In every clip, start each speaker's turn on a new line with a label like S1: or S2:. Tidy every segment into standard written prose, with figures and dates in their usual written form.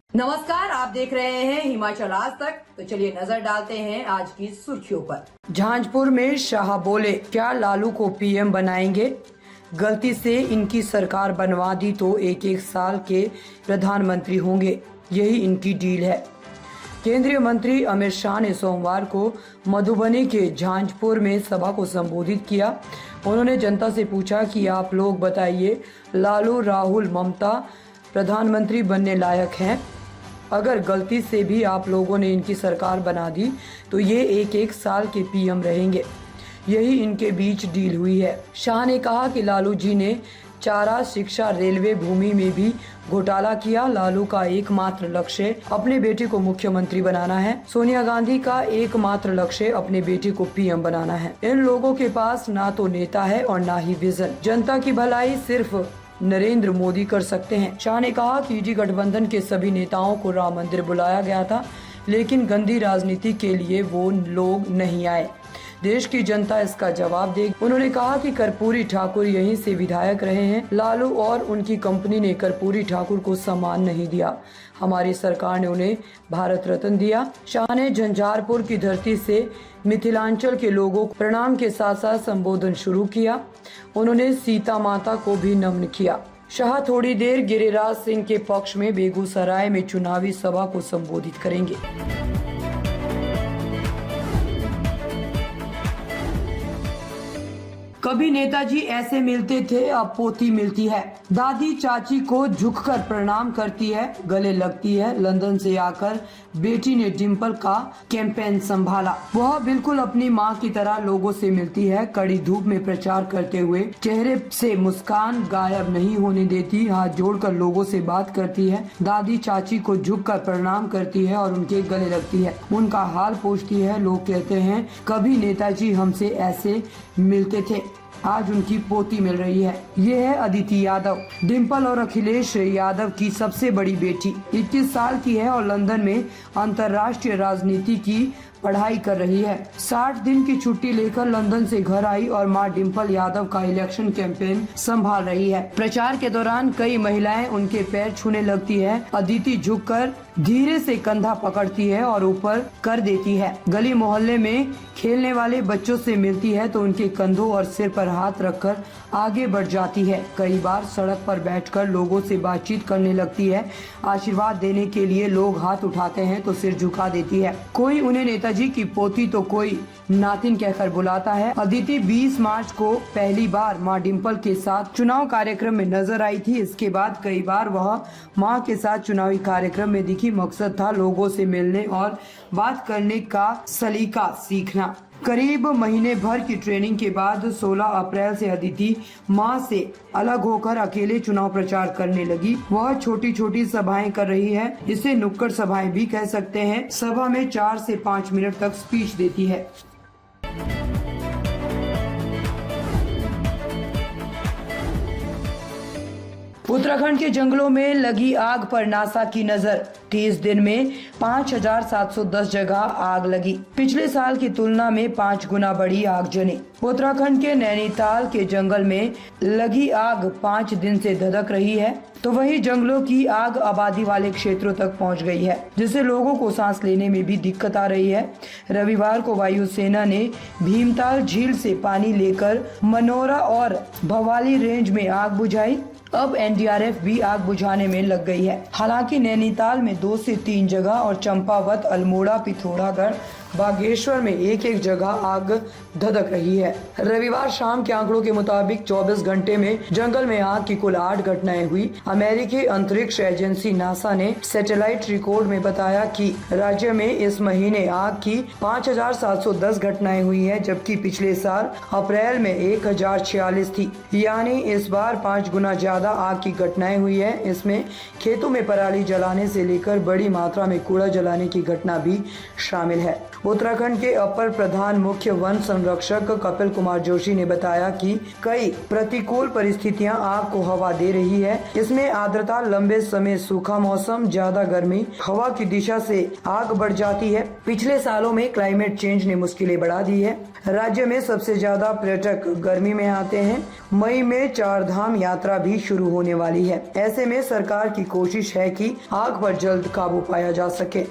S1: नमस्कार, आप देख रहे हैं हिमाचल आज तक। तो चलिए नजर डालते हैं आज की सुर्खियों पर।
S2: झांझपुर में शाह बोले, क्या लालू को पीएम बनाएंगे? गलती से इनकी सरकार बनवा दी तो एक एक साल के प्रधानमंत्री होंगे, यही इनकी डील है। केंद्रीय मंत्री अमित शाह ने सोमवार को मधुबनी के झांझपुर में सभा को संबोधित किया। उन्होंने जनता से पूछा कि आप लोग बताइए, लालू, राहुल, ममता प्रधानमंत्री बनने लायक हैं? अगर गलती से भी आप लोगों ने इनकी सरकार बना दी तो ये एक एक साल के पीएम रहेंगे, यही इनके बीच डील हुई है। शाह ने कहा कि लालू जी ने चारा, शिक्षा, रेलवे, भूमि में भी घोटाला किया। लालू का एकमात्र लक्ष्य अपने बेटे को मुख्यमंत्री बनाना है। सोनिया गांधी का एकमात्र लक्ष्य अपने बेटे को पीएम बनाना है। इन लोगों के पास ना तो नेता है और ना ही विजन। जनता की भलाई सिर्फ नरेंद्र मोदी कर सकते हैं। शाह ने कहा कि इंडी गठबंधन के सभी नेताओं को राम मंदिर बुलाया गया था, लेकिन गंदी राजनीति के लिए वो लोग नहीं आए। देश की जनता इसका जवाब देगी। उन्होंने कहा कि कर्पूरी ठाकुर यहीं से विधायक रहे हैं। लालू और उनकी कंपनी ने कर्पूरी ठाकुर को सम्मान नहीं दिया, हमारी सरकार ने उन्हें भारत रत्न दिया। शाह ने झंझारपुर की धरती से मिथिलांचल के लोगों को प्रणाम के साथ साथ संबोधन शुरू किया। उन्होंने सीता माता को भी नमन किया। शाह थोड़ी देर गिरिराज सिंह के पक्ष में बेगूसराय में चुनावी सभा को संबोधित करेंगे। कभी नेताजी ऐसे मिलते थे, अब पोती मिलती है। दादी चाची को झुककर प्रणाम करती है, गले लगती है। लंदन से आकर बेटी ने डिम्पल का कैंपेन संभाला। वह बिल्कुल अपनी माँ की तरह लोगों से मिलती है। कड़ी धूप में प्रचार करते हुए चेहरे से मुस्कान गायब नहीं होने देती। हाथ जोड़कर लोगों से बात करती है। दादी चाची को झुककर प्रणाम करती है और उनके गले लगती है, उनका हाल पूछती है। लोग कहते हैं कभी नेताजी हमसे ऐसे मिलते थे, आज उनकी पोती मिल रही है। ये है अदिति यादव, डिम्पल और अखिलेश यादव की सबसे बड़ी बेटी। 21 साल की है और लंदन में अंतर्राष्ट्रीय राजनीति की पढ़ाई कर रही है। 60 दिन की छुट्टी लेकर लंदन से घर आई और मां डिम्पल यादव का इलेक्शन कैंपेन संभाल रही है। प्रचार के दौरान कई महिलाएं उनके पैर छूने लगती है। अदिति झुककर धीरे से कंधा पकड़ती है और ऊपर कर देती है। गली मोहल्ले में खेलने वाले बच्चों से मिलती है तो उनके कंधों और सिर पर हाथ रखकर आगे बढ़ जाती है। कई बार सड़क पर बैठकर लोगों से बातचीत करने लगती है। आशीर्वाद देने के लिए लोग हाथ उठाते हैं तो सिर झुका देती है। कोई उन्हें नेताजी की पोती तो कोई नातिन कहकर बुलाता है। अदिति 20 मार्च को पहली बार मां डिम्पल के साथ चुनाव कार्यक्रम में नजर आई थी। इसके बाद कई बार वह मां के साथ चुनावी कार्यक्रम में दिखी। मकसद था लोगों से मिलने और बात करने का सलीका सीखना। करीब महीने भर की ट्रेनिंग के बाद 16 अप्रैल से अदिति मां से अलग होकर अकेले चुनाव प्रचार करने लगी। वह छोटी छोटी सभाएं कर रही है, इसे नुक्कड़ सभाएं भी कह सकते हैं। सभा में 4 से 5 मिनट तक स्पीच देती है। उत्तराखंड के जंगलों में लगी आग पर नासा की नजर। 30 दिन में 5710 जगह आग लगी। पिछले साल की तुलना में 5 गुना बढ़ी आगजनी। उत्तराखंड के नैनीताल के जंगल में लगी आग 5 दिन से धधक रही है, तो वहीं जंगलों की आग आबादी वाले क्षेत्रों तक पहुंच गई है, जिससे लोगों को सांस लेने में भी दिक्कत आ रही है। रविवार को वायुसेना ने भीमताल झील से पानी लेकर मनोरा और भवाली रेंज में आग बुझाई। अब एनडीआरएफ भी आग बुझाने में लग गई है। हालांकि नैनीताल में 2 से 3 जगह और चंपावत, अल्मोड़ा, पिथौरागढ़, बागेश्वर में एक एक जगह आग धधक रही है। रविवार शाम के आंकड़ों के मुताबिक 24 घंटे में जंगल में आग की कुल 8 घटनाएं हुई। अमेरिकी अंतरिक्ष एजेंसी नासा ने सैटेलाइट रिकॉर्ड में बताया कि राज्य में इस महीने आग की 5710 घटनाएं हुई है, जबकि पिछले साल अप्रैल में 1046 थी। यानी इस बार 5 गुना ज्यादा आग की घटनाएं हुई है। इसमें खेतों में पराली जलाने से लेकर बड़ी मात्रा में कूड़ा जलाने की घटना भी शामिल है। उत्तराखंड के अपर प्रधान मुख्य वन संरक्षक कपिल कुमार जोशी ने बताया कि कई प्रतिकूल परिस्थितियां आग को हवा दे रही है। इसमें आर्द्रता, लंबे समय सूखा मौसम, ज्यादा गर्मी, हवा की दिशा से आग बढ़ जाती है। पिछले सालों में क्लाइमेट चेंज ने मुश्किलें बढ़ा दी है। राज्य में सबसे ज्यादा पर्यटक गर्मी में आते हैं। मई में 4 धाम यात्रा भी शुरू होने वाली है। ऐसे में सरकार की कोशिश है कि आग पर जल्द काबू पाया जा सके।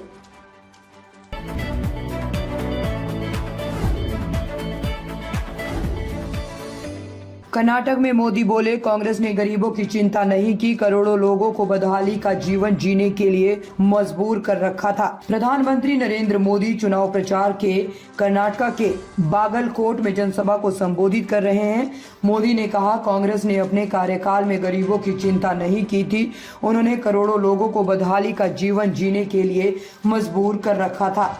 S2: कर्नाटक में मोदी बोले, कांग्रेस ने गरीबों की चिंता नहीं की, करोड़ों लोगों को बदहाली का जीवन जीने के लिए मजबूर कर रखा था। प्रधानमंत्री नरेंद्र मोदी चुनाव प्रचार के कर्नाटक के बागलकोट में जनसभा को संबोधित कर रहे हैं। मोदी ने कहा, कांग्रेस ने अपने कार्यकाल में गरीबों की चिंता नहीं की थी। उन्होंने करोड़ों लोगों को बदहाली का जीवन जीने के लिए मजबूर कर रखा था।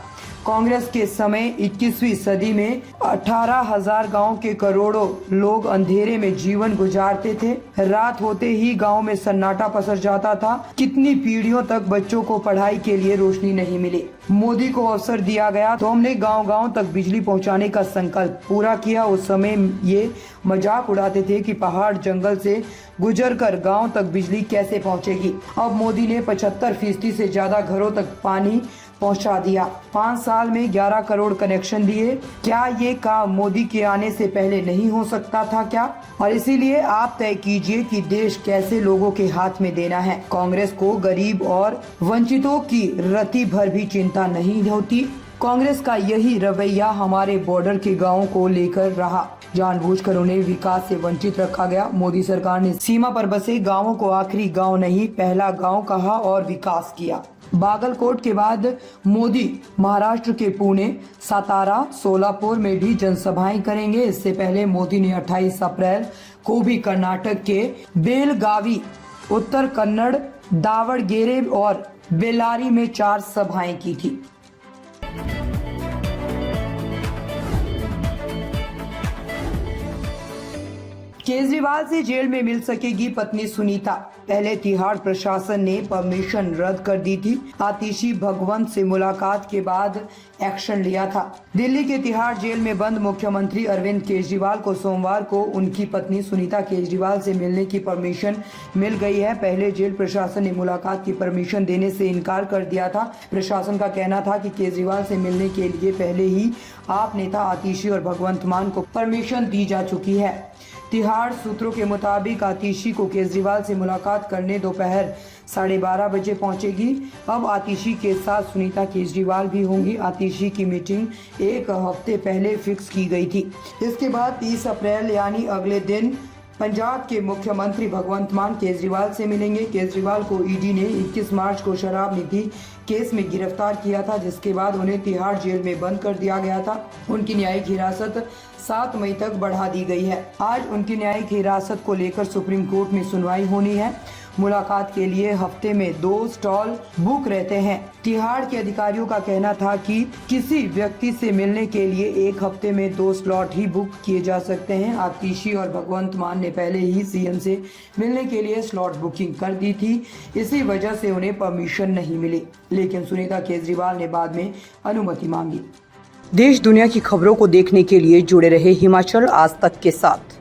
S2: कांग्रेस के समय 21वीं सदी में 18,000 गांव के करोड़ों लोग अंधेरे में जीवन गुजारते थे। रात होते ही गांव में सन्नाटा पसर जाता था। कितनी पीढ़ियों तक बच्चों को पढ़ाई के लिए रोशनी नहीं मिली। मोदी को अवसर दिया गया तो हमने गांव-गांव तक बिजली पहुंचाने का संकल्प पूरा किया। उस समय ये मजाक उड़ाते थे कि पहाड़ जंगल से गुजरकर गांव तक बिजली कैसे पहुंचेगी। अब मोदी ने 75% से ज्यादा घरों तक पानी पहुंचा दिया। 5 साल में 11 करोड़ कनेक्शन दिए। क्या ये काम मोदी के आने से पहले नहीं हो सकता था क्या? और इसीलिए आप तय कीजिए कि देश कैसे लोगों के हाथ में देना है। कांग्रेस को गरीब और वंचितों की रत्ती भर भी चिंता नहीं होती। कांग्रेस का यही रवैया हमारे बॉर्डर के गांवों को लेकर रहा। जानबूझकर उन्हें विकास से वंचित रखा गया। मोदी सरकार ने सीमा पर बसे गांवों को आखिरी गांव नहीं, पहला गांव कहा और विकास किया। बागलकोट के बाद मोदी महाराष्ट्र के पुणे, सातारा, सोलापुर में भी जनसभाएं करेंगे। इससे पहले मोदी ने 28 अप्रैल को भी कर्नाटक के बेलगावी, उत्तर कन्नड़, दावड़गेरे और बेल्लारी में 4 सभाएं की थी। केजरीवाल से जेल में मिल सकेगी पत्नी सुनीता। पहले तिहाड़ प्रशासन ने परमिशन रद्द कर दी थी। आतिशी भगवंत से मुलाकात के बाद एक्शन लिया था। दिल्ली के तिहाड़ जेल में बंद मुख्यमंत्री अरविंद केजरीवाल को सोमवार को उनकी पत्नी सुनीता केजरीवाल से मिलने की परमिशन मिल गई है। पहले जेल प्रशासन ने मुलाकात की परमिशन देने से इनकार कर दिया था। प्रशासन का कहना था कि केजरीवाल से मिलने के लिए पहले ही आप नेता आतिशी और भगवंत मान को परमिशन दी जा चुकी है। तिहाड़ सूत्रों के मुताबिक आतिशी को केजरीवाल से मुलाकात करने दोपहर 12:30 बजे पहुंचेगी। अब आतिशी के साथ सुनीता केजरीवाल भी होंगी। आतिशी की मीटिंग 1 हफ्ते पहले फिक्स की गई थी। इसके बाद 30 अप्रैल यानी अगले दिन पंजाब के मुख्यमंत्री भगवंत मान केजरीवाल से मिलेंगे। केजरीवाल को ईडी ने 21 मार्च को शराब नीति केस में गिरफ्तार किया था, जिसके बाद उन्हें तिहाड़ जेल में बंद कर दिया गया था। उनकी न्यायिक हिरासत 7 मई तक बढ़ा दी गई है। आज उनकी न्यायिक हिरासत को लेकर सुप्रीम कोर्ट में सुनवाई होनी है। मुलाकात के लिए हफ्ते में 2 स्टॉल बुक रहते हैं। तिहाड़ के अधिकारियों का कहना था कि किसी व्यक्ति से मिलने के लिए 1 हफ्ते में 2 स्लॉट ही बुक किए जा सकते हैं। आतिशी और भगवंत मान ने पहले ही सीएम से मिलने के लिए स्लॉट बुकिंग कर दी थी। इसी वजह से उन्हें परमिशन नहीं मिली, लेकिन सुनीता केजरीवाल ने बाद में अनुमति मांगी। देश दुनिया की खबरों को देखने के लिए जुड़े रहे हिमाचल आज तक के साथ।